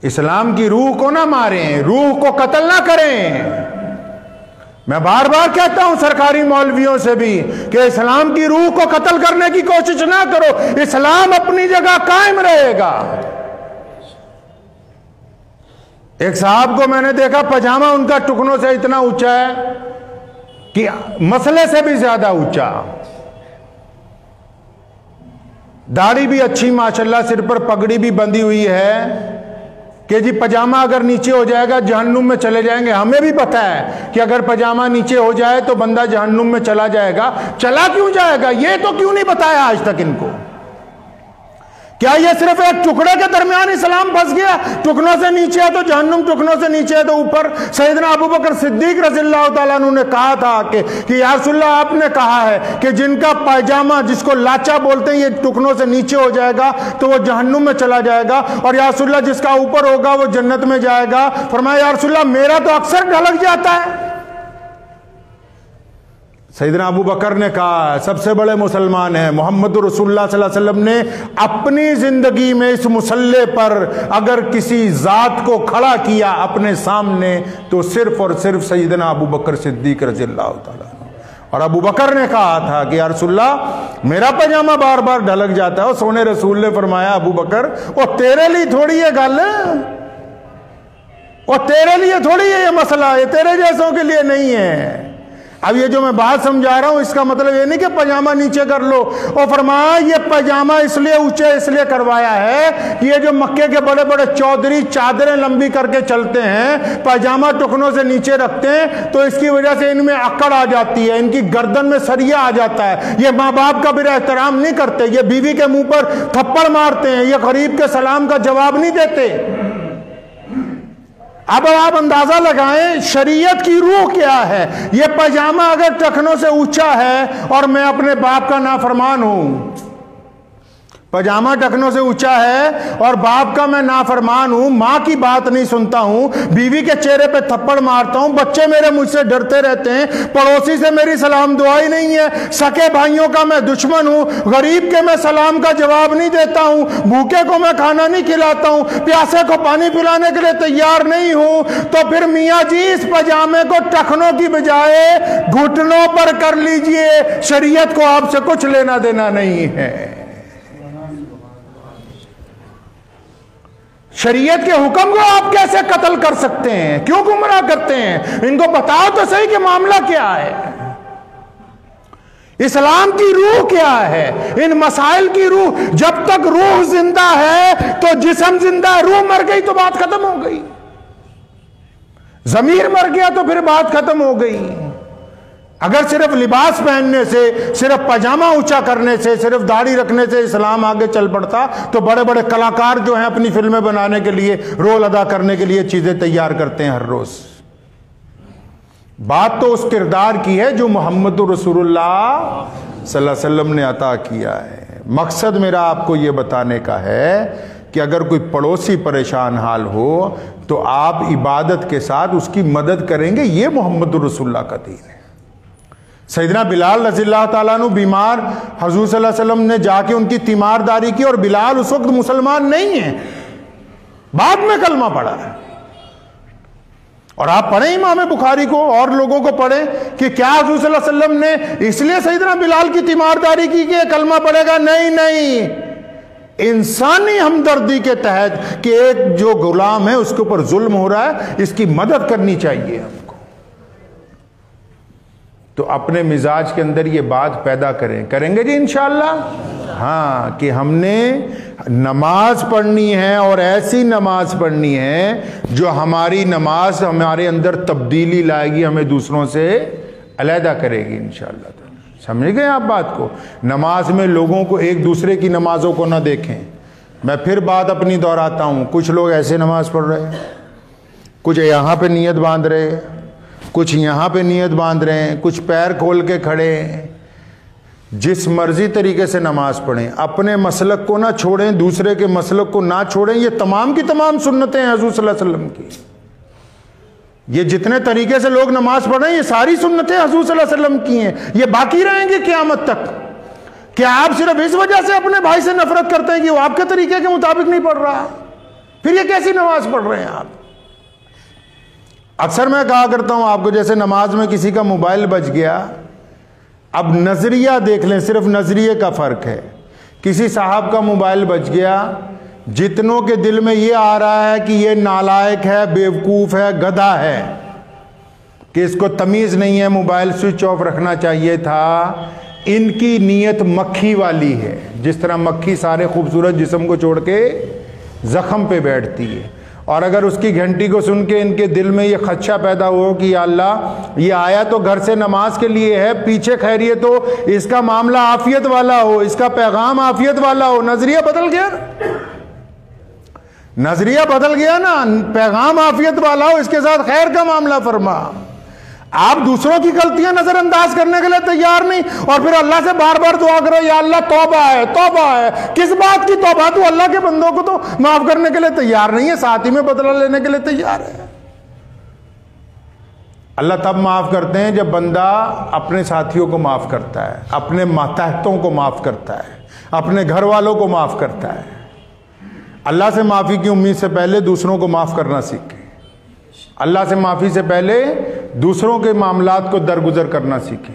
اسلام کی روح کو نہ ماریں، روح کو قتل نہ کریں۔ میں بار بار کہتا ہوں سرکاری مولویوں سے بھی کہ اسلام کی روح کو قتل کرنے کی کوشش نہ کرو، اسلام اپنی جگہ قائم رہے گا۔ ایک صاحب کو میں نے دیکھا پاجامہ ان کا ٹکنوں سے اتنا اونچا ہے کہ مسئلے سے بھی زیادہ اونچا، داڑھی بھی اچھی ماشاءاللہ، سر پر پگڑی بھی بندھی ہوئی ہے کہ جی پاجامہ اگر نیچے ہو جائے گا جہنم میں چلے جائیں گے۔ ہمیں بھی پتہ ہے کہ اگر پاجامہ نیچے ہو جائے تو بندہ جہنم میں چلا جائے گا۔ چلا کیوں جائے گا یہ تو کیوں نہیں بتایا آج تک ان کو؟ کیا یہ صرف ایک ٹکڑے کے درمیان اسلام پھنس گیا؟ ٹکنوں سے نیچے ہے تو جہنم، ٹکنوں سے نیچے ہے تو اوپر۔ سیدنا ابوبکر صدیق رضی اللہ تعالیٰ عنہ نے کہا تھا کہ یا رسول اللہ آپ نے کہا ہے کہ جن کا پائجامہ جس کو لاچا بولتے ہیں یہ ٹکنوں سے نیچے ہو جائے گا تو وہ جہنم میں چلا جائے گا، اور یا رسول اللہ جس کا اوپر ہوگا وہ جنت میں جائے گا۔ فرمایا یا رسول اللہ میرا تو اکثر ڈھلک جاتا ہے۔ سیدنا ابو بکر نے کہا سب سے بڑے مسلمان ہیں محمد رسول اللہ صلی اللہ علیہ وسلم نے اپنی زندگی میں اس مسلح پر اگر کسی ذات کو کھڑا کیا اپنے سامنے تو صرف اور صرف سیدنا ابو بکر صدیق رضی اللہ تعالیٰ عنہ۔ اور ابو بکر نے کہا تھا کہ یا رسول اللہ میرا پاجامہ بار بار ڈھلک جاتا ہے۔ اور سونے رسول نے فرمایا ابو بکر وہ تیرے لیے تھوڑی یہ گل ہے، وہ تیرے لیے تھوڑی ہے یہ مسئلہ، یہ تیرے جیسوں کے لیے نہیں ہے۔ اب یہ جو میں بات سمجھا رہا ہوں اس کا مطلب یہ نہیں کہ پاجامہ نیچے کر لو۔ اور فرمایا یہ پاجامہ اس لیے اونچے اس لیے کروایا ہے کہ یہ جو مکے کے بڑے بڑے چودھری چادریں لمبی کر کے چلتے ہیں، پاجامہ ٹکنوں سے نیچے رکھتے ہیں تو اس کی وجہ سے ان میں اکڑ آ جاتی ہے، ان کی گردن میں سریا آ جاتا ہے، یہ ماں باپ کا بھی احترام نہیں کرتے، یہ بیوی کے منہ پر تھپڑ مارتے ہیں، یہ غریب کے سلام کا جواب نہیں دیتے۔ اب آپ اندازہ لگائیں شریعت کی روح کیا ہے۔ یہ پاجامہ اگر ٹخنوں سے اونچا ہے اور میں اپنے باپ کا نافرمان ہوں، پاجامہ ٹخنوں سے اونچا ہے اور باپ کا میں نافرمان ہوں، ماں کی بات نہیں سنتا ہوں، بیوی کے چہرے پہ تھپڑ مارتا ہوں، بچے میرے مجھ سے ڈرتے رہتے ہیں، پڑوسی سے میری سلام دعائی نہیں ہے، سکے بھائیوں کا میں دشمن ہوں، غریب کے میں سلام کا جواب نہیں دیتا ہوں، بھوکے کو میں کھانا نہیں کھلاتا ہوں، پیاسے کو پانی پلانے کے لیے تیار نہیں ہوں، تو پھر میاں جی اس پاجامے کو ٹخنوں کی بجائے گھٹنوں پر کر لیجئے، شریعت کو آپ سے کچھ لینا دینا نہیں ہے۔ شریعت کے حکم کو آپ کیسے قتل کر سکتے ہیں؟ کیوں گمراہ کرتے ہیں؟ ان کو بتاؤ تو صحیح کہ معاملہ کیا ہے، اسلام کی روح کیا ہے، ان مسائل کی روح۔ جب تک روح زندہ ہے تو جسم زندہ ہے، روح مر گئی تو بات ختم ہو گئی، ضمیر مر گیا تو پھر بات ختم ہو گئی۔ اگر صرف لباس پہننے سے، صرف پاجامہ اونچا کرنے سے، صرف داڑھی رکھنے سے اسلام آگے چل پڑتا تو بڑے بڑے کلاکار جو ہیں اپنی فلمیں بنانے کے لیے، رول ادا کرنے کے لیے چیزیں تیار کرتے ہیں ہر روز۔ بات تو اس کردار کی ہے جو محمد رسول اللہ صلی اللہ علیہ وسلم نے عطا کیا ہے۔ مقصد میرا آپ کو یہ بتانے کا ہے کہ اگر کوئی پڑوسی پریشان حال ہو تو آپ عبادت کے ساتھ اس کی مدد کریں گے، یہ محمد رسول اللہ کا دین ہے۔ سیدنا بلال رضی اللہ تعالیٰ عنہ بیمار، حضور صلی اللہ علیہ وسلم نے جا کے ان کی تیمارداری کی، اور بلال اس وقت مسلمان نہیں ہیں، بعد میں کلمہ پڑھا ہے۔ اور آپ پڑھیں امام بخاری کو اور لوگوں کو پڑھیں کہ کیا حضور صلی اللہ علیہ وسلم نے اس لیے سیدنا بلال کی تیمارداری کی کہ کلمہ پڑھے گا؟ نہیں، انسانی ہمدردی کے تحت کہ ایک جو غلام ہے اس کے اوپر ظلم ہو رہا ہے، اس کی مدد کرنی چاہیے ہم کو۔ تو اپنے مزاج کے اندر یہ بات پیدا کریں گے جی انشاءاللہ، ہاں، کہ ہم نے نماز پڑھنی ہے اور ایسی نماز پڑھنی ہے جو ہماری نماز ہمارے اندر تبدیلی لائے گی، ہمیں دوسروں سے علیحدہ کرے گی انشاءاللہ۔ سمجھ گئے آپ بات کو؟ نماز میں لوگوں کو ایک دوسرے کی نمازوں کو نہ دیکھیں۔ میں پھر بات اپنی دہراتا ہوں، کچھ لوگ ایسے نماز پڑھ رہے ہیں، کچھ یہاں پہ نیت باندھ رہے ہیں، کچھ یہاں پہ نیت باندھ رہے ہیں، کچھ پیر کھول کے کھڑے ہیں۔ جس مرضی طریقے سے نماز پڑھیں، اپنے مسلک کو نہ چھوڑیں، دوسرے کے مسلک کو نہ چھوڑیں۔ یہ تمام کی تمام سنتیں ہیں حضور صلی اللہ علیہ وسلم کی۔ یہ جتنے طریقے سے لوگ نماز پڑھ رہے ہیں یہ ساری سنتیں حضور صلی اللہ علیہ وسلم کی ہیں، یہ باقی رہیں گے قیامت تک۔ کیا آپ صرف اس وجہ سے اپنے بھائی سے نفرت کرتے ہیں کہ وہ آپ کے طریقے کے مطابق نہیں پڑھ رہا؟ پھر یہ کیسی نماز پڑھ رہے ہیں آپ؟ اکثر میں کہا کرتا ہوں آپ کو، جیسے نماز میں کسی کا موبائل بج گیا، اب نظریہ دیکھ لیں، صرف نظریے کا فرق ہے. کسی صاحب کا موبائل بج گیا، جتنوں کے دل میں یہ آ رہا ہے کہ یہ نالائق ہے، بیوقوف ہے، گدھا ہے، کہ اس کو تمیز نہیں ہے، موبائل سوئچ آف رکھنا چاہیے تھا، ان کی نیت مکھی والی ہے. جس طرح مکھی سارے خوبصورت جسم کو چھوڑ کے زخم پہ بیٹھتی ہے، اور اگر اس کی گھنٹی کو سن کے ان کے دل میں یہ خدشہ پیدا ہو کہ یا اللہ یہ آیا تو گھر سے نماز کے لیے ہے، پیچھے خیریت ہو، اس کا معاملہ عافیت والا ہو، اس کا پیغام عافیت والا ہو. نظریہ بدل گیا، نظریہ بدل گیا نا. پیغام عافیت والا ہو، اس کے ساتھ خیر کا معاملہ فرما. آپ دوسروں کی غلطیاں نظر انداز کرنے کے لیے تیار نہیں، اور پھر اللہ سے بار بار دعا کرو یا اللہ توبہ ہے، توبہ ہے. کس بات کی توبہ؟ تو اللہ کے بندوں کو تو معاف کرنے کے لیے تیار نہیں ہے، ساتھ ہی میں بدلہ لینے کے لیے تیار ہے. اللہ تب معاف کرتے ہیں جب بندہ اپنے ساتھیوں کو معاف کرتا ہے، اپنے ماتحتوں کو معاف کرتا ہے، اپنے گھر والوں کو معاف کرتا ہے. اللہ سے معافی کی امید سے پہلے دوسروں کو معاف کرنا سیکھیں. اللہ سے معافی سے پہلے دوسروں کے معاملات کو درگزر کرنا سیکھیں.